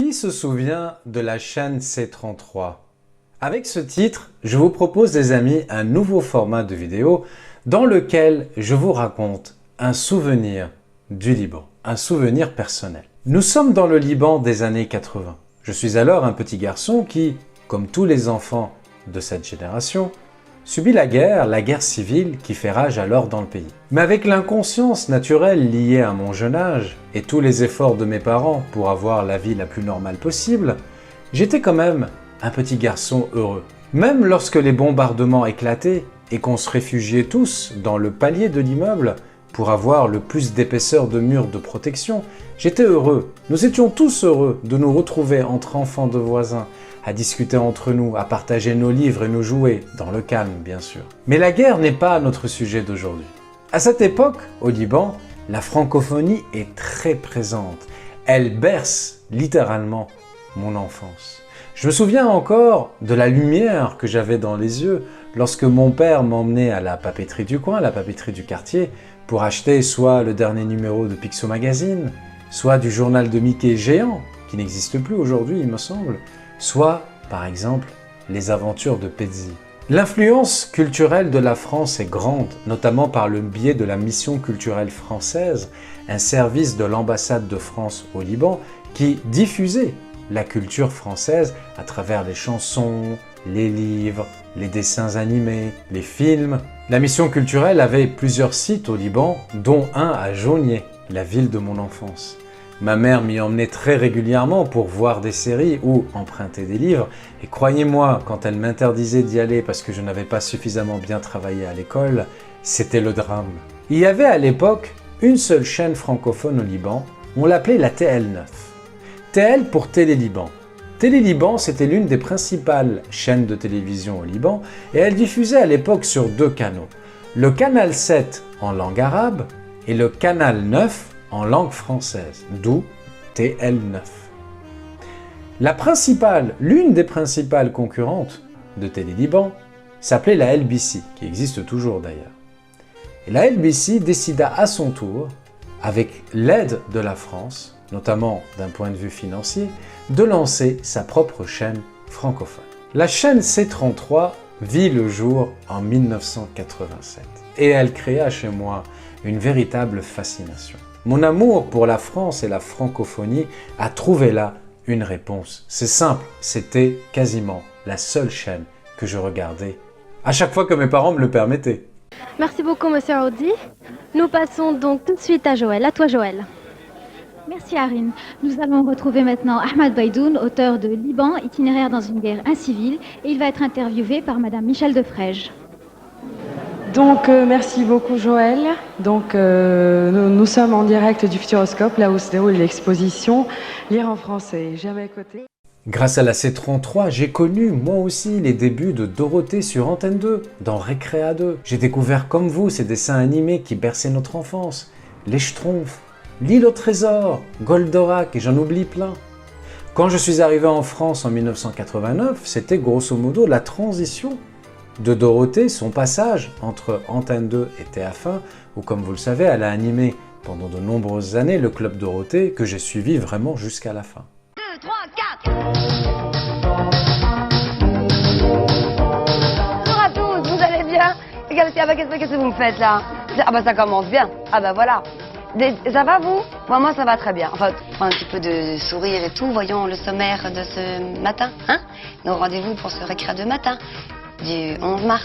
Qui se souvient de la chaîne C33? Avec ce titre, je vous propose les amis un nouveau format de vidéo dans lequel je vous raconte un souvenir du Liban, un souvenir personnel. Nous sommes dans le Liban des années 80. Je suis alors un petit garçon qui, comme tous les enfants de cette génération, subit la guerre civile qui fait rage alors dans le pays. Mais avec l'inconscience naturelle liée à mon jeune âge et tous les efforts de mes parents pour avoir la vie la plus normale possible, j'étais quand même un petit garçon heureux. Même lorsque les bombardements éclataient et qu'on se réfugiait tous dans le palier de l'immeuble pour avoir le plus d'épaisseur de murs de protection, j'étais heureux. Nous étions tous heureux de nous retrouver entre enfants de voisins, à discuter entre nous, à partager nos livres et nos jouets, dans le calme bien sûr. Mais la guerre n'est pas notre sujet d'aujourd'hui. À cette époque, au Liban, la francophonie est très présente. Elle berce littéralement mon enfance. Je me souviens encore de la lumière que j'avais dans les yeux lorsque mon père m'emmenait à la papeterie du coin, la papeterie du quartier, pour acheter soit le dernier numéro de Picsou Magazine, soit du journal de Mickey géant, qui n'existe plus aujourd'hui il me semble, soit, par exemple, les aventures de Pezzi. L'influence culturelle de la France est grande, notamment par le biais de la Mission culturelle française, un service de l'ambassade de France au Liban qui diffusait la culture française à travers les chansons, les livres, les dessins animés, les films. La Mission culturelle avait plusieurs sites au Liban, dont un à Jaunier, la ville de mon enfance. Ma mère m'y emmenait très régulièrement pour voir des séries ou emprunter des livres. Et croyez-moi, quand elle m'interdisait d'y aller parce que je n'avais pas suffisamment bien travaillé à l'école, c'était le drame. Il y avait à l'époque une seule chaîne francophone au Liban, on l'appelait la TL9. TL pour Télé Liban. Télé Liban, c'était l'une des principales chaînes de télévision au Liban et elle diffusait à l'époque sur deux canaux. Le canal 7 en langue arabe et le canal 9 en langue française, d'où TL9. L'une des principales concurrentes de Télé Liban s'appelait la LBC, qui existe toujours d'ailleurs. Et la LBC décida à son tour, avec l'aide de la France, notamment d'un point de vue financier, de lancer sa propre chaîne francophone. La chaîne C33 vit le jour en 1987 et elle créa chez moi une véritable fascination. Mon amour pour la France et la francophonie a trouvé là une réponse. C'est simple, c'était quasiment la seule chaîne que je regardais à chaque fois que mes parents me le permettaient. Merci beaucoup, monsieur Audi. Nous passons donc tout de suite à Joël. À toi, Joël. Merci Arine. Nous allons retrouver maintenant Ahmad Baidoun, auteur de Liban, itinéraire dans une guerre incivile, et il va être interviewé par madame Michel Defrege. Donc merci beaucoup Joël. Donc nous sommes en direct du Futuroscope, là où se déroule l'exposition Lire en français, jamais à côté. Grâce à la C33, j'ai connu moi aussi les débuts de Dorothée sur Antenne 2, dans Récréa 2. J'ai découvert comme vous ces dessins animés qui berçaient notre enfance, les Schtroumpfs, L'île au trésor, Goldorak et j'en oublie plein. Quand je suis arrivé en France en 1989, c'était grosso modo la transition de Dorothée, son passage entre Antenne 2 et TF1, où comme vous le savez, elle a animé pendant de nombreuses années le Club Dorothée, que j'ai suivi vraiment jusqu'à la fin. 2, 3, 4. Bonjour à tous, vous allez bien? Qu'est-ce que vous me faites là? Ah bah ça commence bien, ah bah voilà. Ça va vous? Moi ça va très bien. Enfin, un petit peu de sourire et tout. Voyons le sommaire de ce matin. Hein? Nos rendez-vous pour ce récréa de matin du 11 mars.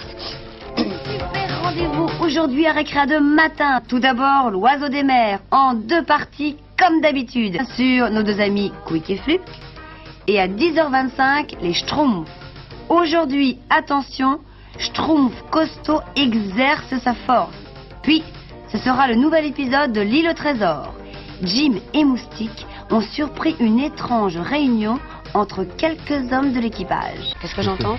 Super rendez-vous aujourd'hui à récréa de matin. Tout d'abord, l'oiseau des mers en deux parties comme d'habitude. Bien sûr, nos deux amis Quick et Fluke. Et à 10h25, les Schtroumpfs. Aujourd'hui, attention, Schtroumpf costaud exerce sa force. Puis, ce sera le nouvel épisode de L'île au trésor. Jim et Moustique ont surpris une étrange réunion entre quelques hommes de l'équipage. Qu'est-ce que j'entends?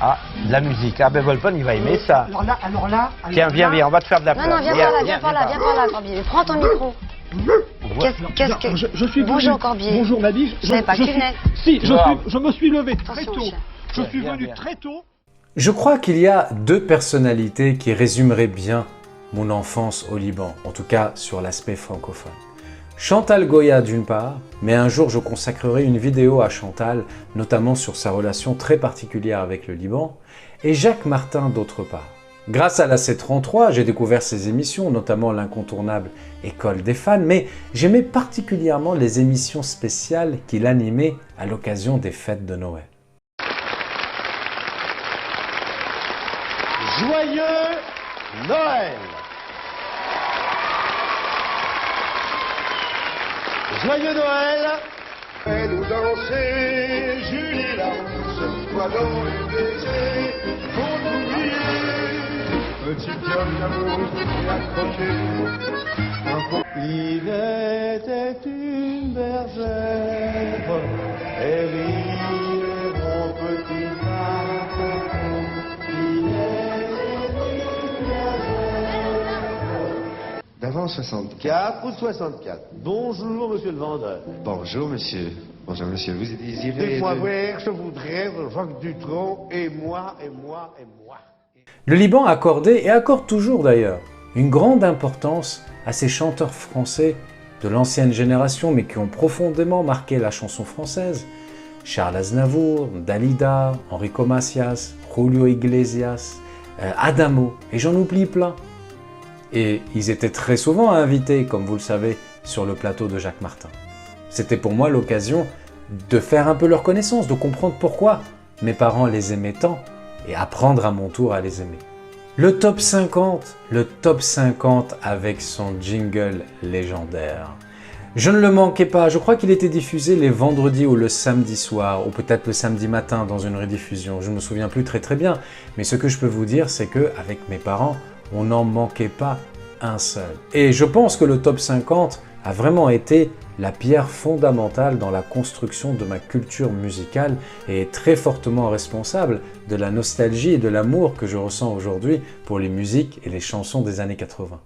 Ah, de la musique. Ah ben Volpone, il va aimer ça. Alors là... Tiens, viens, on va te faire de la place. Non, viens par là, Corbier. Prends ton micro. Qu'est-ce que... Je suis Bonjour Corbier. Bonjour Nabi. Je savais pas que tu venais. Si, je me suis levé très Attention, tôt. cher. Je suis venu très tôt. Je crois qu'il y a deux personnalités qui résumeraient bien mon enfance au Liban, en tout cas sur l'aspect francophone. Chantal Goya d'une part, mais un jour je consacrerai une vidéo à Chantal, notamment sur sa relation très particulière avec le Liban, et Jacques Martin d'autre part. Grâce à la C33, j'ai découvert ses émissions, notamment l'incontournable École des fans, mais j'aimais particulièrement les émissions spéciales qu'il animait à l'occasion des fêtes de Noël. Joyeux Noël! Joyeux Noël! Et nous danser, Julie Lance, toi dans les baisers, pour t'oublier. Petit cœur d'amour accroché, il était une bergère, et riait mon petit marteau. Il était une bergère. d'avant 64 ou 64. Bonjour, monsieur le vendeur. Bonjour, monsieur. Bonjour, monsieur. Vous désirez... Dites-moi voir, je voudrais Jacques Dutronc et moi, et moi, et moi. Le Liban accordait, et accorde toujours d'ailleurs, une grande importance à ces chanteurs français de l'ancienne génération, mais qui ont profondément marqué la chanson française. Charles Aznavour, Dalida, Enrico Macias, Julio Iglesias, Adamo, et j'en oublie plein. Et ils étaient très souvent invités, comme vous le savez, sur le plateau de Jacques Martin. C'était pour moi l'occasion de faire un peu leur connaissance, de comprendre pourquoi mes parents les aimaient tant, et apprendre à mon tour à les aimer. Le top 50 avec son jingle légendaire. Je ne le manquais pas, je crois qu'il était diffusé les vendredis ou le samedi soir, ou peut-être le samedi matin dans une rediffusion, je ne me souviens plus très bien, mais ce que je peux vous dire, c'est qu'avec mes parents, on n'en manquait pas un seul. Et je pense que le top 50 a vraiment été la pierre fondamentale dans la construction de ma culture musicale et est très fortement responsable de la nostalgie et de l'amour que je ressens aujourd'hui pour les musiques et les chansons des années 80.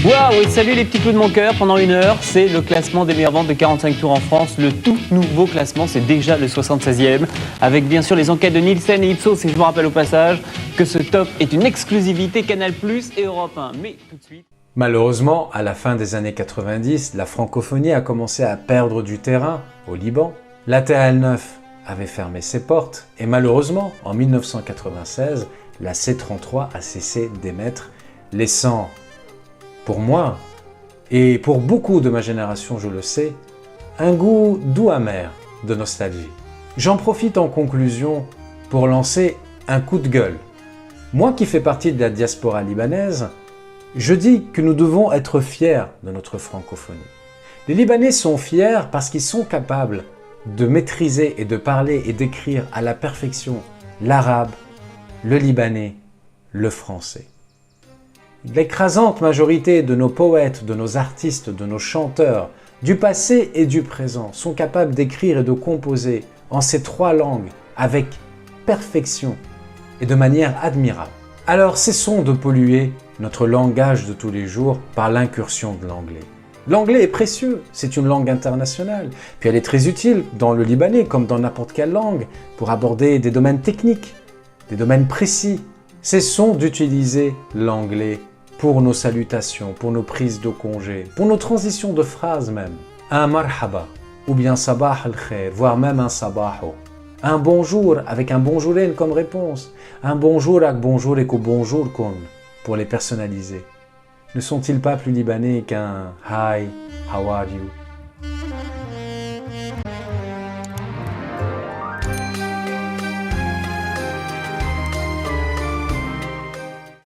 Waouh, salut les petits clous de mon cœur, pendant une heure, c'est le classement des meilleures ventes de 45 tours en France, le tout nouveau classement, c'est déjà le 76e, avec bien sûr les enquêtes de Nielsen et Ipsos, et je vous rappelle au passage que ce top est une exclusivité Canal+ et Europe 1, mais tout de suite... Malheureusement, à la fin des années 90, la francophonie a commencé à perdre du terrain au Liban, la TL9 avait fermé ses portes, et malheureusement, en 1996, la C33 a cessé d'émettre, laissant... pour moi, et pour beaucoup de ma génération, je le sais, un goût doux amer de nostalgie. J'en profite en conclusion pour lancer un coup de gueule. Moi qui fais partie de la diaspora libanaise, je dis que nous devons être fiers de notre francophonie. Les Libanais sont fiers parce qu'ils sont capables de maîtriser et de parler et d'écrire à la perfection l'arabe, le libanais, le français. L'écrasante majorité de nos poètes, de nos artistes, de nos chanteurs, du passé et du présent, sont capables d'écrire et de composer en ces trois langues avec perfection et de manière admirable. Alors cessons de polluer notre langage de tous les jours par l'incursion de l'anglais. L'anglais est précieux, c'est une langue internationale, puis elle est très utile dans le libanais comme dans n'importe quelle langue pour aborder des domaines techniques, des domaines précis. Cessons d'utiliser l'anglais pour nos salutations, pour nos prises de congé, pour nos transitions de phrases même. Un marhaba, ou bien sabah al-khair, voire même un sabaho. Un bonjour avec un bonjourine comme réponse. Un bonjour avec bonjour et qu'au bonjour con, pour les personnaliser. Ne sont-ils pas plus libanais qu'un hi, how are you?